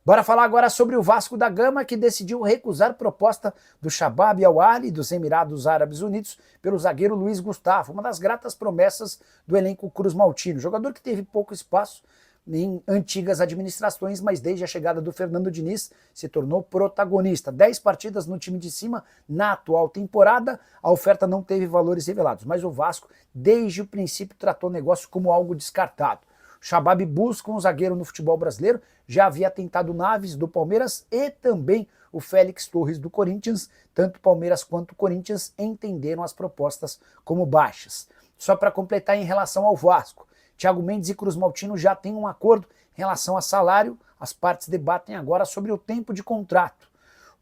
Bora falar agora sobre o Vasco da Gama, que decidiu recusar proposta do Shabab Al-Ahly dos Emirados Árabes Unidos pelo zagueiro Luiz Gustavo, uma das gratas promessas do elenco cruz-maltino. Jogador que teve pouco espaço em antigas administrações, mas desde a chegada do Fernando Diniz se tornou protagonista. 10 partidas no time de cima na atual temporada, a oferta não teve valores revelados, mas o Vasco, desde o princípio, tratou o negócio como algo descartado. O Shabab busca um zagueiro no futebol brasileiro, já havia tentado Naves do Palmeiras e também o Félix Torres do Corinthians. Tanto o Palmeiras quanto o Corinthians entenderam as propostas como baixas. Só para completar em relação ao Vasco, Thiago Mendes e Cruz Maltino já têm um acordo em relação a salário, as partes debatem agora sobre o tempo de contrato.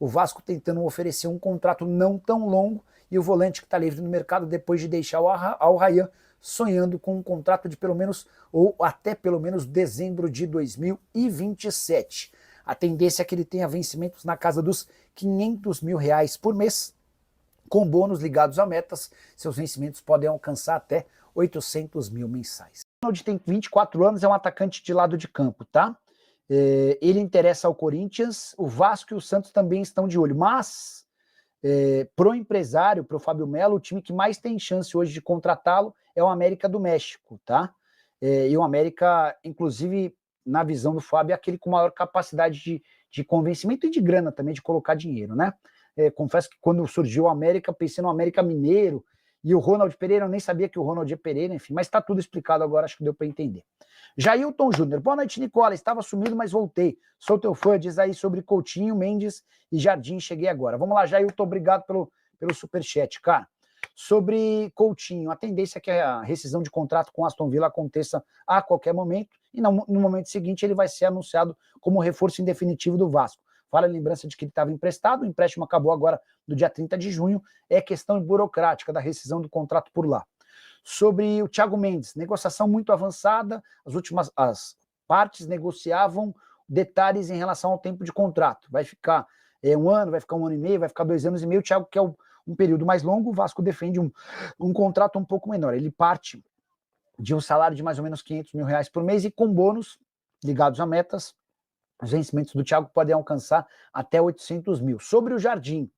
O Vasco tentando oferecer um contrato não tão longo e o volante que está livre no mercado depois de deixar o Al Rayyan sonhando com um contrato de pelo menos, ou até pelo menos dezembro de 2027. A tendência é que ele tenha vencimentos na casa dos R$500 mil por mês, com bônus ligados a metas. Seus vencimentos podem alcançar até 800 mil mensais. O Ronald tem 24 anos, é um atacante de lado de campo, tá? Ele interessa ao Corinthians, o Vasco e o Santos também estão de olho, mas pro empresário, pro Fábio Melo, o time que mais tem chance hoje de contratá-lo é o América do México, tá? E o América, inclusive, na visão do Fábio, é aquele com maior capacidade de convencimento e de grana também, de colocar dinheiro, né? Confesso que quando surgiu o América, pensei no América Mineiro, e o Ronald Pereira, eu nem sabia que o Ronald é Pereira, enfim, mas tá tudo explicado agora, acho que deu para entender. Jailton Júnior, boa noite, Nicola, estava sumido, mas voltei. Sou teu fã, diz aí sobre Coutinho, Mendes e Jardim, cheguei agora. Vamos lá, Jailton, obrigado pelo superchat, cara. Sobre Coutinho, a tendência é que a rescisão de contrato com Aston Villa aconteça a qualquer momento, e no momento seguinte ele vai ser anunciado como reforço em definitivo do Vasco. Vale a lembrança de que ele estava emprestado, o empréstimo acabou agora no dia 30 de junho, é questão burocrática da rescisão do contrato por lá. Sobre o Thiago Mendes, negociação muito avançada, as partes negociavam detalhes em relação ao tempo de contrato. Vai ficar um ano, vai ficar 1 ano e meio, vai ficar 2 anos e meio. O Thiago quer um período mais longo, o Vasco defende um contrato um pouco menor. Ele parte de um salário de mais ou menos R$500 mil por mês e com bônus ligados a metas. Os vencimentos do Thiago podem alcançar até 800 mil. Sobre o Jardim,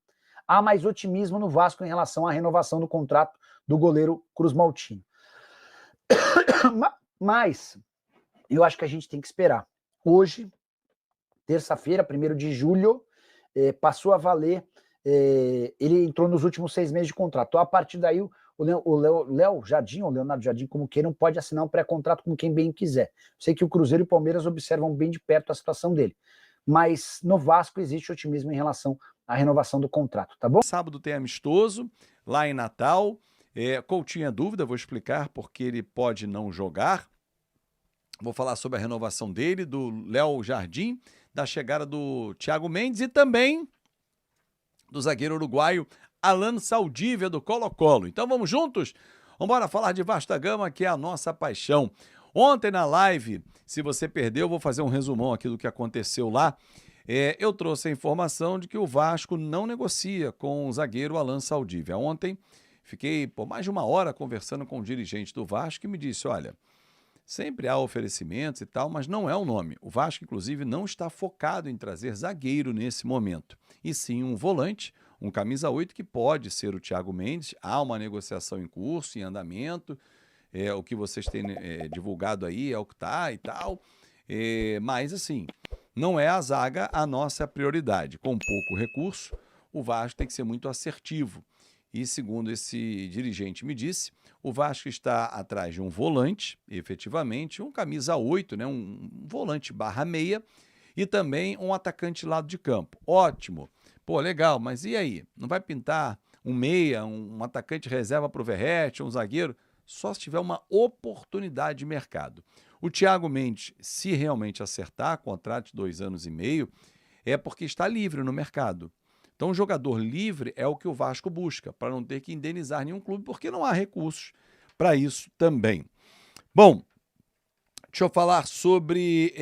há mais otimismo no Vasco em relação à renovação do contrato do goleiro Cruz Maltino. Mas eu acho que a gente tem que esperar. Hoje, terça-feira, 1º de julho, passou a valer, ele entrou nos últimos 6 meses de contrato. Então, a partir daí, o Léo Jardim, ou Leonardo Jardim, como queiram, pode assinar um pré-contrato com quem bem quiser. Sei que o Cruzeiro e o Palmeiras observam bem de perto a situação dele. Mas no Vasco existe otimismo em relação à renovação do contrato, tá bom? Sábado tem amistoso, lá em Natal. Coutinho é dúvida, vou explicar porque ele pode não jogar. Vou falar sobre a renovação dele, do Léo Jardim, da chegada do Thiago Mendes e também do zagueiro uruguaio Alan Saldívia, do Colo-Colo. Então vamos juntos? Vamos embora falar de Vasco da Gama, que é a nossa paixão. Ontem na live, se você perdeu, vou fazer um resumão aqui do que aconteceu lá. Eu trouxe a informação de que o Vasco não negocia com o zagueiro Alan Saldívia. Ontem fiquei por mais de 1 hora conversando com o dirigente do Vasco que me disse, olha, sempre há oferecimentos e tal, mas não é o nome. O Vasco, inclusive, não está focado em trazer zagueiro nesse momento, e sim um volante, um camisa 8 que pode ser o Thiago Mendes. Há uma negociação em curso, em andamento, o que vocês têm divulgado aí é o que está e tal, mas assim, não é a zaga a nossa prioridade. Com pouco recurso, o Vasco tem que ser muito assertivo. E segundo esse dirigente me disse, o Vasco está atrás de um volante, efetivamente, um camisa 8, né, um volante /meia, e também um atacante lado de campo. Ótimo, pô, legal, mas e aí? Não vai pintar um meia, um atacante reserva para o Verratti, um zagueiro? Só se tiver uma oportunidade de mercado. O Thiago Mendes, se realmente acertar, contrato de 2 anos e meio, é porque está livre no mercado. Então, o jogador livre é o que o Vasco busca, para não ter que indenizar nenhum clube, porque não há recursos para isso também. Bom, deixa eu falar sobre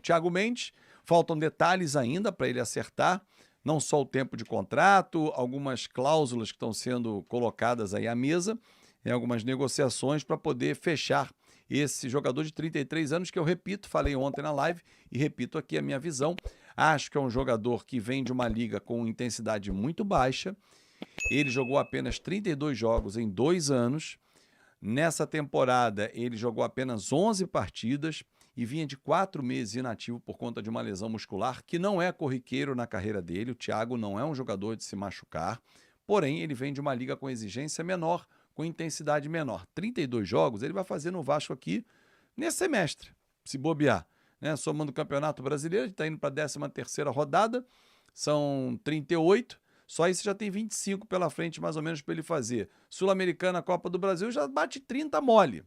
Thiago Mendes. Faltam detalhes ainda para ele acertar, não só o tempo de contrato, algumas cláusulas que estão sendo colocadas aí à mesa, em algumas negociações para poder fechar esse jogador de 33 anos, que eu repito, falei ontem na live e repito aqui a minha visão. Acho que é um jogador que vem de uma liga com intensidade muito baixa. Ele jogou apenas 32 jogos em 2 anos. Nessa temporada, ele jogou apenas 11 partidas e vinha de 4 meses inativo por conta de uma lesão muscular, que não é corriqueiro na carreira dele. O Thiago não é um jogador de se machucar, porém, ele vem de uma liga com exigência menor, com intensidade menor. 32 jogos ele vai fazer no Vasco aqui nesse semestre, se bobear. Né? Somando o Campeonato Brasileiro, ele está indo para a 13ª rodada, são 38. Só isso já tem 25 pela frente, mais ou menos, para ele fazer. Sul-Americana, Copa do Brasil, já bate 30 mole.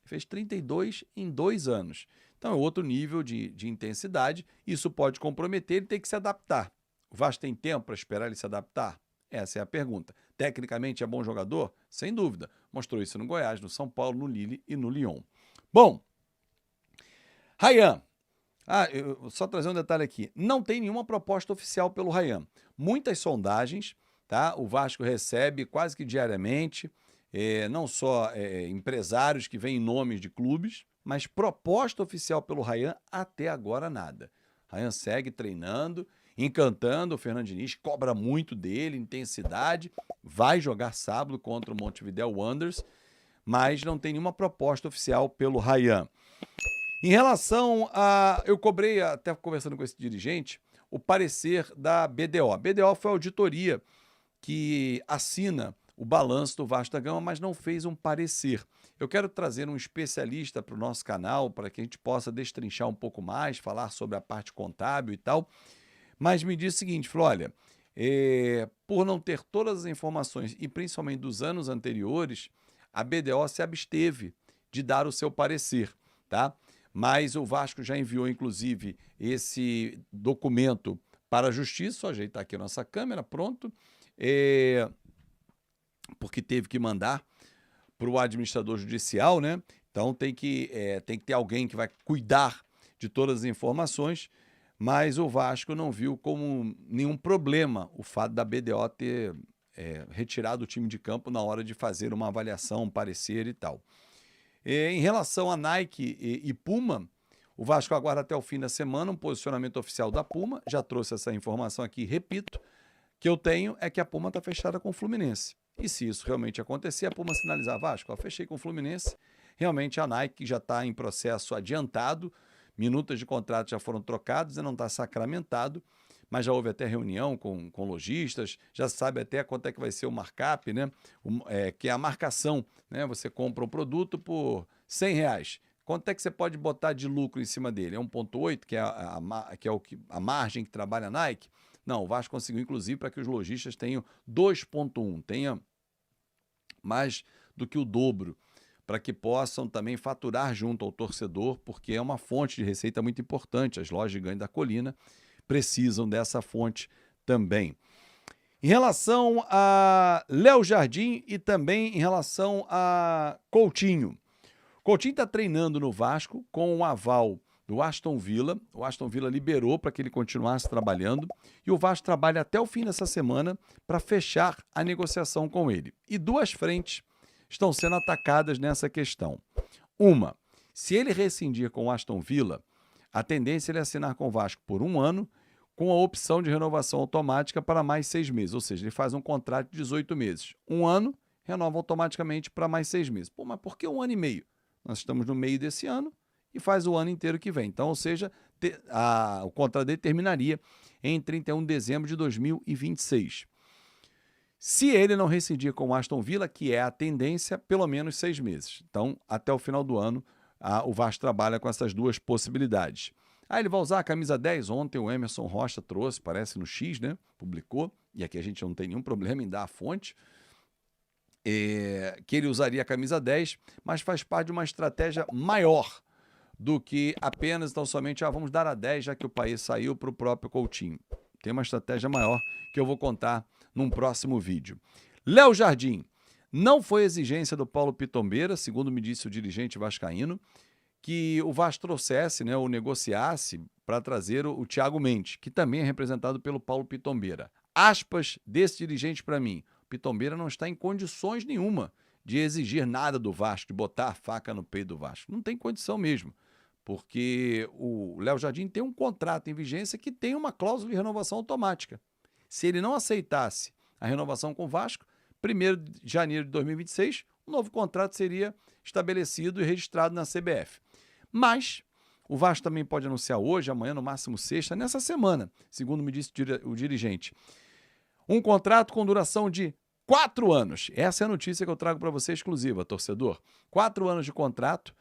Fez 32 em 2 anos. Então é outro nível de intensidade. Isso pode comprometer, ele tem que se adaptar. O Vasco tem tempo para esperar ele se adaptar? Essa é a pergunta. Tecnicamente é bom jogador? Sem dúvida. Mostrou isso no Goiás, no São Paulo, no Lille e no Lyon. Bom, Ryan. Eu só trazer um detalhe aqui. Não tem nenhuma proposta oficial pelo Ryan. Muitas sondagens, tá? O Vasco recebe quase que diariamente, não só empresários que vêm em nomes de clubes, mas proposta oficial pelo Ryan até agora nada. Ryan segue treinando, encantando o Fernando Diniz, cobra muito dele, intensidade, vai jogar sábado contra o Montevideo Wanderers, mas não tem nenhuma proposta oficial pelo Ryan. Em relação a... Eu cobrei, até conversando com esse dirigente, o parecer da BDO. A BDO foi a auditoria que assina o balanço do Vasco da Gama, mas não fez um parecer. Eu quero trazer um especialista para o nosso canal, para que a gente possa destrinchar um pouco mais, falar sobre a parte contábil e tal. Mas me disse o seguinte, falou, olha, por não ter todas as informações, e principalmente dos anos anteriores, a BDO se absteve de dar o seu parecer, tá? Mas o Vasco já enviou, inclusive, esse documento para a Justiça. Só ajeitar aqui a nossa câmera, pronto. Porque teve que mandar para o administrador judicial, né? Então tem que ter alguém que vai cuidar de todas as informações, mas o Vasco não viu como nenhum problema o fato da BDO ter retirado o time de campo na hora de fazer uma avaliação, um parecer e tal. Em relação a Nike e Puma, o Vasco aguarda até o fim da semana um posicionamento oficial da Puma. Já trouxe essa informação aqui, repito, que eu tenho é que a Puma está fechada com o Fluminense. E se isso realmente acontecer, a Puma sinalizar, Vasco, fechei com o Fluminense, realmente a Nike já está em processo adiantado, minutas de contrato já foram trocadas e não está sacramentado, mas já houve até reunião com lojistas, já sabe até quanto é que vai ser o markup, né? Que é a marcação, né? Você compra um produto por R$100. Quanto é que você pode botar de lucro em cima dele? É 1,8, que é a margem que trabalha a Nike? Não, o Vasco conseguiu, inclusive, para que os lojistas tenham 2,1, tenha mais do que o dobro, para que possam também faturar junto ao torcedor, porque é uma fonte de receita muito importante. As lojas de ganho da Colina precisam dessa fonte também. Em relação a Léo Jardim e também em relação a Coutinho. Coutinho está treinando no Vasco com o aval do Aston Villa. O Aston Villa liberou para que ele continuasse trabalhando e o Vasco trabalha até o fim dessa semana para fechar a negociação com ele. E 2 frentes estão sendo atacadas nessa questão. Uma, se ele rescindir com o Aston Villa, a tendência é ele assinar com o Vasco por 1 ano, com a opção de renovação automática para mais 6 meses. Ou seja, ele faz um contrato de 18 meses. 1 ano, renova automaticamente para mais 6 meses. Pô, mas por que 1 ano e meio? Nós estamos no meio desse ano e faz o ano inteiro que vem. Então, ou seja, o contrato dele terminaria em 31 de dezembro de 2026. Se ele não rescindir com o Aston Villa, que é a tendência, pelo menos 6 meses. Então, até o final do ano, o Vasco trabalha com essas 2 possibilidades. Ele vai usar a camisa 10. Ontem o Emerson Rocha trouxe, parece no X, né? Publicou, e aqui a gente não tem nenhum problema em dar a fonte, que ele usaria a camisa 10, mas faz parte de uma estratégia maior do que apenas, então, somente, vamos dar a 10, já que o país saiu para o próprio Coutinho. Tem uma estratégia maior que eu vou contar num próximo vídeo. Léo Jardim. Não foi exigência do Paulo Pitombeira, segundo me disse o dirigente vascaíno, que o Vasco trouxesse, né, ou negociasse para trazer o Thiago Mendes, que também é representado pelo Paulo Pitombeira. Aspas desse dirigente para mim. Pitombeira não está em condições nenhuma de exigir nada do Vasco, de botar a faca no peito do Vasco. Não tem condição mesmo, porque o Léo Jardim tem um contrato em vigência que tem uma cláusula de renovação automática. Se ele não aceitasse a renovação com o Vasco, 1º de janeiro de 2026, um novo contrato seria estabelecido e registrado na CBF. Mas o Vasco também pode anunciar hoje, amanhã, no máximo sexta, nessa semana, segundo me disse o dirigente, um contrato com duração de 4 anos. Essa é a notícia que eu trago para você exclusiva, torcedor. 4 anos de contrato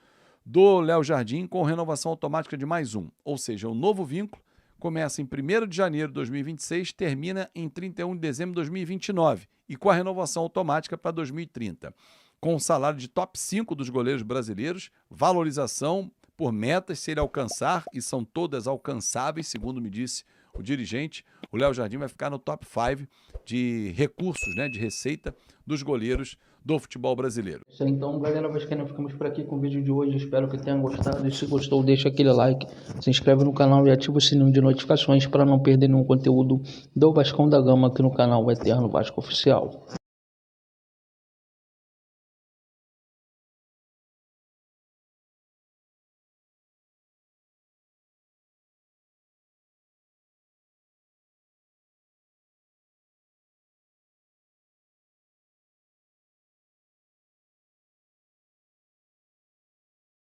do Léo Jardim com renovação automática de mais um. Ou seja, o novo vínculo começa em 1º de janeiro de 2026, termina em 31 de dezembro de 2029 e com a renovação automática para 2030. Com o salário de top 5 dos goleiros brasileiros, valorização por metas, se ele alcançar, e são todas alcançáveis, segundo me disse o dirigente, o Léo Jardim vai ficar no top 5 de recursos, né, de receita dos goleiros do futebol brasileiro. Então, galera vascaína, ficamos por aqui com o vídeo de hoje. Espero que tenham gostado. E se gostou, deixa aquele like, se inscreve no canal e ativa o sininho de notificações para não perder nenhum conteúdo do Vascão da Gama aqui no canal Eterno Vasco Oficial.